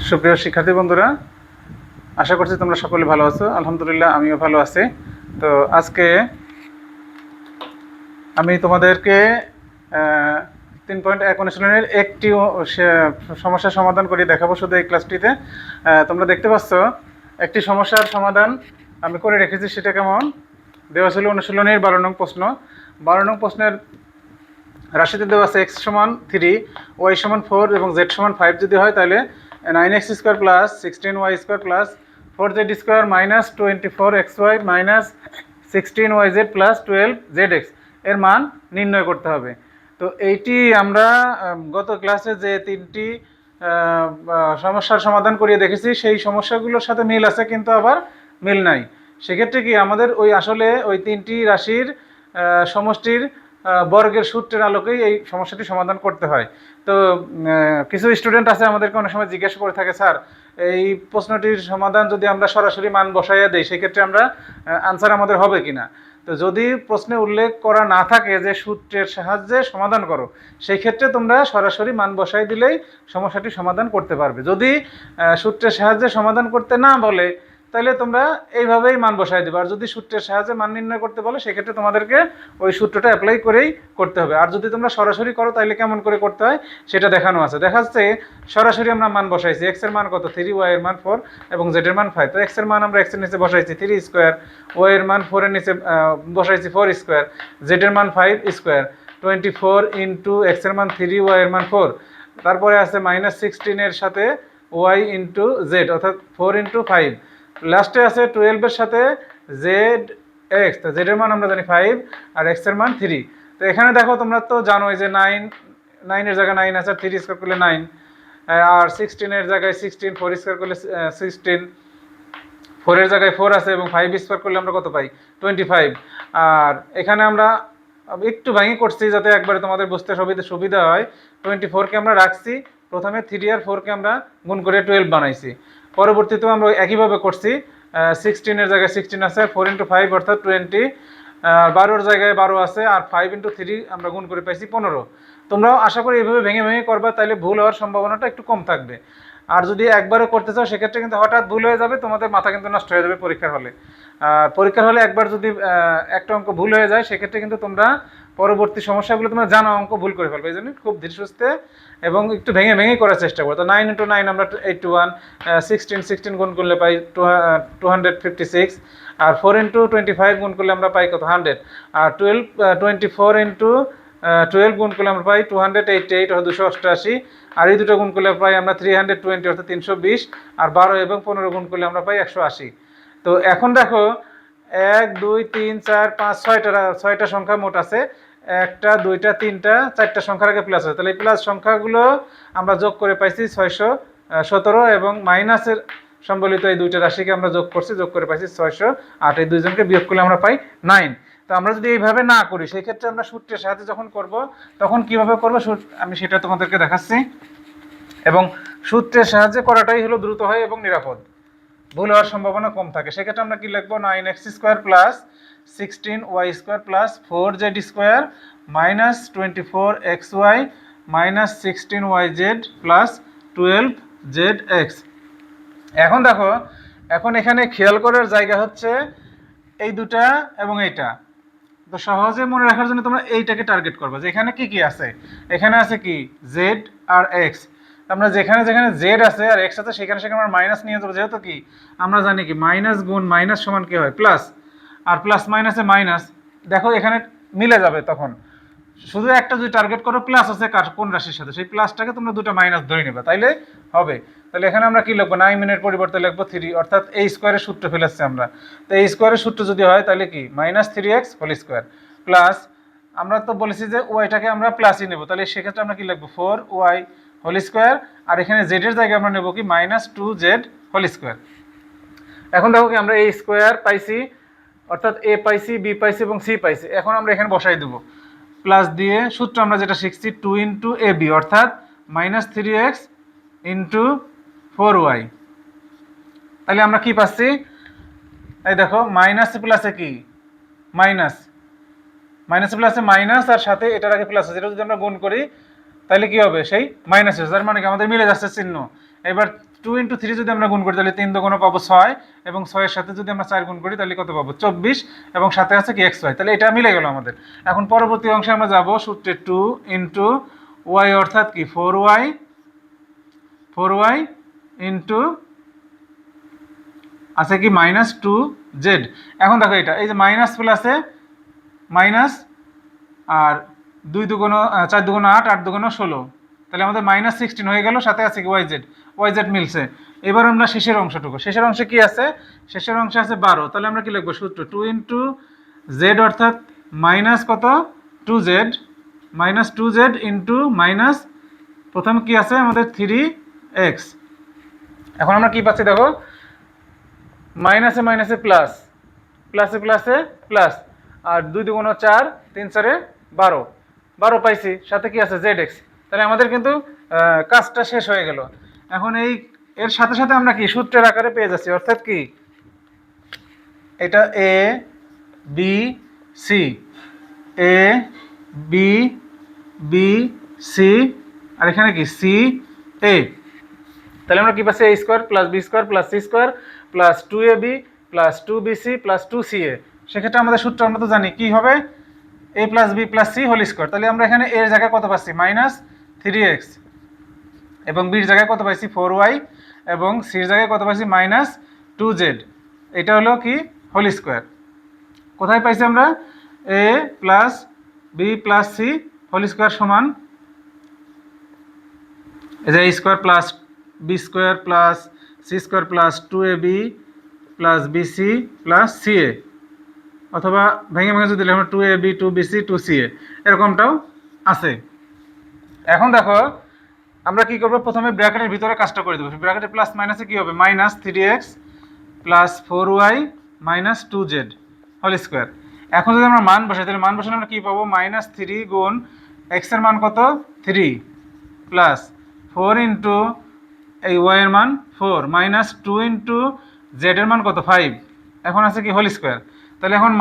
সুপ্রিয় শিক্ষার্থী বন্ধুরা, আশা করছি তোমরা সকলে ভালো আছো। আলহামদুলিল্লাহ আমিও ভালো আছি। তো আজকে আমি তোমাদেরকে 3.1 অনুশীলনের একটি সমস্যার সমাধান করে দেখাবো শুধু এই ক্লাসটিতে। তোমরা দেখতে পাচ্ছ একটি সমস্যার সমাধান আমি করে রেখেছি। সেটা কেমন দেওয়া ছিল অনুশীলনের 12 নং প্রশ্ন। 12 নং প্রশ্নের রাশিতে দেওয়া আছে x সমান 3, y সমান 4 এবং z সমান 5 যদি হয় তাহলে 9x square plus 16y square plus 4z square minus 24xy minus 16yz plus 12zx এর মান নির্ণয় করতে হবে। তো এইটি আমরা গত ক্লাসে যে তিনটি সমস্যার সমাধান করিয়ে দেখেছি সেই সমস্যাগুলোর সাথে মিল আছে, কিন্তু আবার মিল নাই। সেক্ষেত্রে কি আমাদের আসলে ওই তিনটি রাশির সমষ্টির বর্গের সূত্রের আলোকেই এই সমস্যাটি সমাধান করতে হয়। তো কিছু স্টুডেন্ট আছে আমাদেরকে অনেক সময় জিজ্ঞাসা করে থাকে, স্যার এই প্রশ্নটির সমাধান যদি আমরা সরাসরি মান বসাইয়া দিই সেক্ষেত্রে আমরা আনসার আমাদের হবে কিনা। তো যদি প্রশ্নে উল্লেখ করা না থাকে যে সূত্রের সাহায্যে সমাধান করো, সেই ক্ষেত্রে তোমরা সরাসরি মান বসাই দিলেই সমস্যাটি সমাধান করতে পারবে। যদি সূত্রের সাহায্যে সমাধান করতে না বলে তাহলে তোমরা এইভাবেই মান বসাই দেবে। আর যদি সূত্রের সাহায্যে মান নির্ণয় করতে বলে সেক্ষেত্রে তোমাদেরকে ওই সূত্রটা অ্যাপ্লাই করেই করতে হবে। আর যদি তোমরা সরাসরি করো তাহলে কেমন করে করতে হয় সেটা দেখানো আছে। দেখাচ্ছে সরাসরি আমরা মান বসাইছি। এক্স এর মান কত 3, ওয়াই এর মান 4 এবং জেড এর মান 5। তো এক্স এর মান আমরা এক্স এর নিচে বসাইছি 3 স্কোয়ার, ওয়াই এর মান 4 এর নিচে বসাইছি 4 স্কোয়ার, জেড এর মান 5 স্কোয়ার। 24 ইন্টু এক্স এর মান 3, ওয়াই এর মান 4, তারপরে আছে -16 এর সাথে ওয়াই ইন্টু জেড অর্থাৎ 4 ইন্টু 5, লাস্টে আছে 12 এর সাথে জেড এক্স। তো জেড এর মান আমরা জানি 5 আর এক্স এর মান 3। তো এখানে দেখো তোমরা তো জানোই যে 9 এর জায়গায় 9 আছে, 3 স্কোয়ার করলে 9, আর 16 এর জায়গায় 16, 4 স্কোয়ার করলে 16, 4 এর জায়গায় 4 আছে এবং 5 স্কোয়ার করলে আমরা কত পাই 25। আর এখানে আমরা একটু ভাঙি করছি যাতে একবারে তোমাদের বুঝতে সুবিধা হয়। 24কে আমরা রাখছি, প্রথমে 3 আর 4কে আমরা গুণ করে 12 বানাইছি। পরবর্তীতেও আমরা একইভাবে করছি, 16 এর জায়গায় 16 আছে, 4 ইন্টু 5 অর্থাৎ 20, 12 এর জায়গায় 12 আছে আর 5 ইন্টু 3 আমরা গুণ করে পাইছি 15। তোমরাও আশা করি এইভাবে ভেঙে ভেঙে করবা, তাহলে ভুল হওয়ার সম্ভাবনাটা একটু কম থাকবে। আর যদি একবারে করতে চাও সেক্ষেত্রে কিন্তু হঠাৎ ভুল হয়ে যাবে, তোমাদের মাথা কিন্তু নষ্ট হয়ে যাবে পরীক্ষার হলে। আর পরীক্ষার হলে একবার যদি একটা অঙ্ক ভুল হয়ে যায় সেক্ষেত্রে কিন্তু তোমরা পরবর্তী সমস্যাগুলো তোমরা জানো অঙ্ক ভুল করে ফেলবে। এই জন্য খুব ধীরে সুস্থে এবং একটু ভেঙে ভেঙেই করার চেষ্টা করো। তো 9 ইন্টু 9 আমরা 81, 16 গুণ করলে পাই 256, আর 4 ইন্টু 25 গুণ করলে আমরা পাই কত 100, আর 24 ইন্টু 12 গুণ করলে আমরা পাই 288 অর্থাৎ 288, আর এই দুটো গুণ করলে পাই আমরা 320 অর্থাৎ 320, আর 12 এবং 15 গুণ করলে আমরা পাই 180। তো এখন দেখো 1 2 3 4 5 6টা সংখ্যা মোট আছে, একটা দুইটা তিনটা চারটা সংখ্যার আগে প্লাস আছে, তাহলে এই প্লাস সংখ্যাগুলো আমরা যোগ করে পাইছি 617 এবং মাইনাসের সম্বলিত এই দুইটা রাশিকে আমরা যোগ করছি, যোগ করে পাইছি 608। এই দুইজনকে বিয়োগ করলে আমরা পাই 9। তো আমরা যদি এইভাবে না করি সেই ক্ষেত্রে আমরা সূত্রের সাহায্যে যখন করব তখন কিভাবে করব আমি সেটা তোমাদেরকে দেখাচ্ছি। এবং সূত্রের সাহায্যে করাটাই হলো দ্রুত হয় এবং নিরাপদ, ভুল হওয়ার সম্ভাবনা কম থাকে। সেক্ষেত্রে আমরা কি লিখবো 9x square plus 16y square plus 4z square minus 24xy minus 16yz plus 12zx। এখন দেখো, এখন এখানে খেয়াল করার জায়গা হচ্ছে এই দুটা এবং এইটা। তো সহজে মনে রাখার জন্য তোমরা এইটাকে টার্গেট করবে যে এখানে কি কি আছে। এখানে আছে কি জেড আর এক্স। আমরা যেখানে যেখানে জেড আছে আর এক্স আছে সেখানে সেখানে আমরা মাইনাস নিয়ে যাবো, যেহেতু কি আমরা জানি কি মাইনাস গুণ মাইনাস সমান কি হয় প্লাস, আর প্লাস মাইনাসে মাইনাস। দেখো এখানে মিলে যাবে, তখন শুধু একটা যদি টার্গেট করো প্লাস আছে কোন রাশির সাথে, সেই প্লাসটাকে তোমরা দুটো মাইনাস ধরে নেবে, তাইলে হবে। তাহলে এখানে আমরা কি লিখবো 9 এর পরিবর্তে লিখবো 3, অর্থাৎ এই স্কোয়ারের সূত্র ফেলেছি আমরা। তো এই স্কোয়ারের সূত্র যদি হয় তাহলে কি -3x হোল স্কোয়ার প্লাস, আমরা তো বলেছি যে ওয়াইটাকে আমরা প্লাসই নেব, তাহলে সেক্ষেত্রে আমরা কি লিখবো 4y হোল স্কোয়ার, আর এখানে জেড এর জায়গায় আমরা নেব কি -2z হোল স্কোয়ার। এখন দেখো কি আমরা এই স্কোয়ার পাইছি, অর্থাৎ এ পাইছি, বি পাইছি এবং সি পাইছি। এখন আমরা এখানে বসাই দেবো প্লাস দিয়ে, সূত্র আমরা যেটা শিখছি 2 ইন্টু এ বি অর্থাৎ -3x ইন্টু 4y। তাহলে আমরা কি পাচ্ছি, এই দেখো মাইনাস প্লাসে কি মাইনাস, মাইনাস প্লাসে মাইনাস আর সাথে এটার আগে প্লাস আছে, এটা যদি আমরা গুণ করি তাহলে কি হবে সেই মাইনাস, তার মানে কি আমাদের মিলে যাচ্ছে চিহ্ন। এবার 2 × 3 যদি আমরা গুণ করি তাহলে 3 দুগুণ পাবো 6 এবং 6 এর সাথে যদি আমরা 4 গুণ করি তাহলে কত পাবো 24 এবং সাথে আছে কি xy, তাহলে এটা মিলে গেল আমাদের। এখন পরবর্তী অংশে আমরা যাব সূত্রে 2 × y অর্থাৎ কি 4y ইন্টু আছে কি -2z। এখন দেখো এটা এই যে মাইনাস প্লাসে মাইনাস আর 2 দুগুণ 4 দুগুণ 8, 8 দুগুণ 16, তাহলে আমাদের -16 হয়ে গেল, সাথে আছে কি yz মিলছে। এবার আমরা শেষের অংশে কি আছে, শেষের অংশে আছে 12, তাহলে আমরা কি লিখবো সূত্র 2 × z অর্থাৎ মাইনাস কত 2z ইন্টু মাইনাস প্রথম কি আছে আমাদের 3x। এখন আমরা কি পাচ্ছি দেখো, মাইনাসে মাইনাসে প্লাস, প্লাসে প্লাসে প্লাস, আর 2 দুগুণ 4, 3 4 12, 12 পাইছি, সাথে কি আছে zx। তাহলে আমাদের কিন্তু কাজটা শেষ হয়ে গেল। এখন এর সাথে সাথে আমরা কি সূত্রের আকারে পেয়ে যাচ্ছি, অর্থাৎ কি এটা a b c, a b b c, আর এখানে কি c a। তাহলে আমরা কি পাচ্ছি a square plus b square plus c square plus 2ab plus 2bc plus 2ca। সেক্ষেত্রে আমাদের সূত্র আমরা তো জানি কি হবে, a plus b plus c whole square. তাহলে আমরা এখানে এর জায়গায় কত পাচ্ছি -3x, এবং b এর জায়গায় কত পাইছি 4y, এবং c এর জায়গায় কত পাইছি -2z। এটা হলো কি হোল স্কোয়ার। কোথায় পাইছি আমরা a plus b plus c whole square সমান এই যে a square plus b square plus c square plus 2ab plus bc plus ca, অথবা ভেঙে ভেঙে যদি লিখি 2ab 2bc 2ca এরকমটাও আছে। এখন দেখো আমরা কি করব, প্রথমে ব্র্যাকেটের ভিতরে কাজটা করে দেবো। ব্র্যাকেটের প্লাস মাইনাসে কি হবে -3x plus 4y minus 2z whole square. এখন যদি আমরা মান বসাই তাহলে মান বসালে আমরা কি পাবো, -3 গুণ x এর মান কত 3 প্লাস 4 ইন্টু এই y এর মান 4 মাইনাস 2 ইন্টু z এর মান কত 5, এখন আছে কি হোল স্কোয়ার। তাহলে এখন